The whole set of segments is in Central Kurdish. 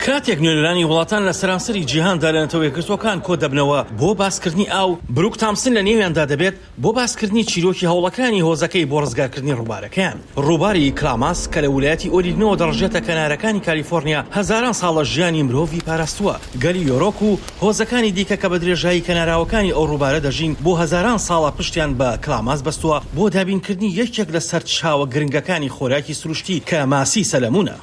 کاتێک نوێنەرانی وڵاتان لە سەرانسەری جیهاندا لە نەتەوەیەکگرتوەکان کۆ دەبنەوە بۆ باسکردنی ئاو، بروک تامسن لە نێویاندا دەبێت بۆ باسکردنی چیرۆکی هەوڵەکانی هۆزەکەی بۆ ڕزگارکردنی ڕووبارەکەیان. ڕووباری کلاماس کە لە ویلایەتی ئۆریگۆ دەڕژێتە کەنارەکانی کالیفۆرنیا هەزاران ساڵە ژیانی مرۆڤی پاراستووە. گەلی یۆرۆک و هۆزەکانی دیکە کە بە درێژایی کەناراوەکانی ئەو ڕووبارە دەژین بۆ هەزاران ساڵە پشتیان بە کلاماس بەستووە بۆ دابینکردنی یەکێک لە سەر چاوە گرنگەکانی خۆراکی سروشتی کە ماسی سەلەمونە.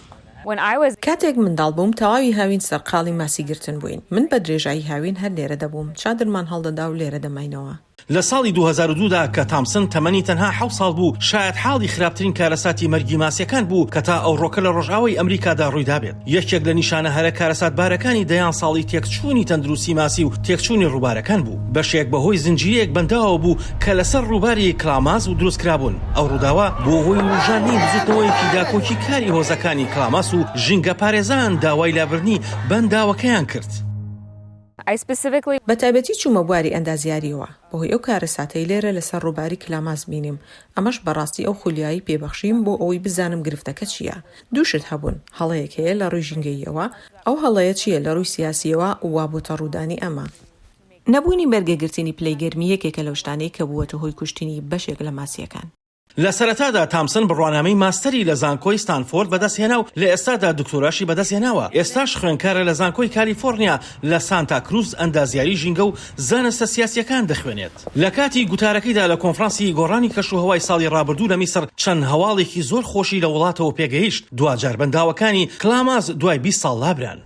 کاتێک منداڵ بووم تەواوی هاوین سەرقاڵی ماسیگرتن بووین. من بە درێژایی هاوین هەر لێرە دەبووم، چادرمان هەڵدەدا و لێرە دەماینەوە. لە ساڵی 2002دا کە تامسن تەمەنی تەنها 7 ساڵ بوو، شاید حاڵی خراپترین کارەساتی مەرگی ماسیەکان بوو کە تا ئەو ڕۆکە لە ڕۆژئاوای ئەمریکادا ڕوویدا بێت. یەکێک لە نیشانە هەرە کارەساتبارەکانی دەیان ساڵی تێکچوونی تەندروستی ماسی و تێکچوونی ڕووبارەکان بوو. بەشێک بەهۆی زنجیرەیەک بەنداوە بوو کە لەسەر ڕووباری کلاماس و دروستکرابوون. ئەو ڕووداوە بۆ هۆی وژاندنی بزوتنەوەیەکی داکۆکی کاری هۆزەکانی کلاماس و ژینگە پارێزان داوای لابردنی بەنداوەکەیان کرد. بە تایبەتی چوومە بواری ئەندازیاریەوە بەهۆی ئەو کارەساتەی لێرە لەسەر ڕووباری کلاماس بینیم. ئەمەش بەڕاستی ئەو خولیایی پێبەخشیم بۆ ئەوەی بزانم گرفتەکە چییە. دووشت هەبوون، هەڵەیەک هەیە لە ڕووی ژینگەییەوە، ئەو هەڵەیە چییە لە ڕووی سیاسیەوە وا بۆتە ڕوودانی ئەمە. نەبوونی بەرگەگرتنی پلەیگەرمی یەکێکە لەو شتانەی کە بووەتە هۆی کوشتنی بەشێک لە ماسیەکان. لە سەرەتادا تامسن بڕوانامەی ماستەری لە زانکۆی ستانفۆرد بەدەستهێنا و لە ئێستادا دکتۆراشی بەدەستهێناوە. ئێستاش خوێندکارە لە زانکۆی کالیفۆرنیا لە سانتا کروز ئەندازیاری ژینگە و زانستە سیاسیەکان دەخوێنێت. لە کاتی گوتارەکەیدا لە کۆنفرانسی گۆڕانی کەشوهەوای ساڵی ڕابردوو لە میسر چەند هەواڵێکی زۆر خۆشی لە وڵاتەوە پێگەیشت. دوجار بەنداوەکانی کلاماس دوای 20 ساڵ لابران.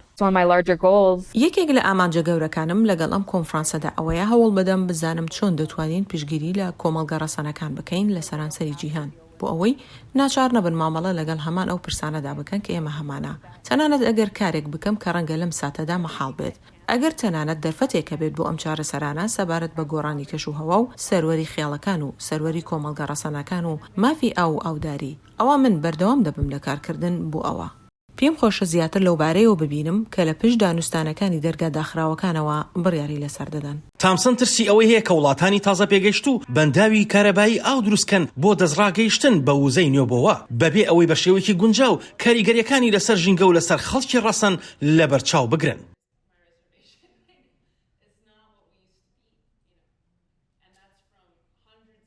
یەکێک لە ئامانجە گەورەکانم لەگەڵ ئەم کۆنفرانسەدا ئەوەیە هەوڵ بدەم بزانم چۆن دەتوانین پشگیری لە کۆمەڵگە ڕەسەنەکان بکەین لە سەرانسەری جیهان بۆ ئەوەی ناچار نەبن مامەڵە لەگەڵ هەمان ئەو پرسانەدا بکەن کە ئێمە هەمانە. تەنانەت ئەگەر کارێک بکەم کە ڕەنگە لەم ساتەدا مەحاڵ بێت، ئەگەر تەنانەت دەرفەتێکە بێت بۆ ئەم چارەسەرانە سەبارەت بە گۆڕانی کەشوهەوا و سەروەری خێڵەکان و سەروەری کۆمەڵگە ڕەسەنەکان و مافی ئاو و ئاوداری، ئەوە من بەردەوام دەبم لە کارکردن بۆ ئەوە. پێم خۆشە زیاتر لەو بارەیەوە ببینم کە لە پشت دانوستانەکانی دەرگا داخراوەکانەوە بڕیاری لەسەر دەدەن. تامسن ترسی ئەوەی هەیە کە وڵاتانی تازە پێگەیشت و بەنداوی کارەبایی ئاو دروستکەن بۆ دەستڕاگەیشتن بە وزەی نوێبەوە بەبێ ئەوەی بە شێوەیەکی گونجاو کاریگەریەکانی لەسەر ژینگە و لەسەر خەڵکی ڕەسەن لەبەرچاو بگرن.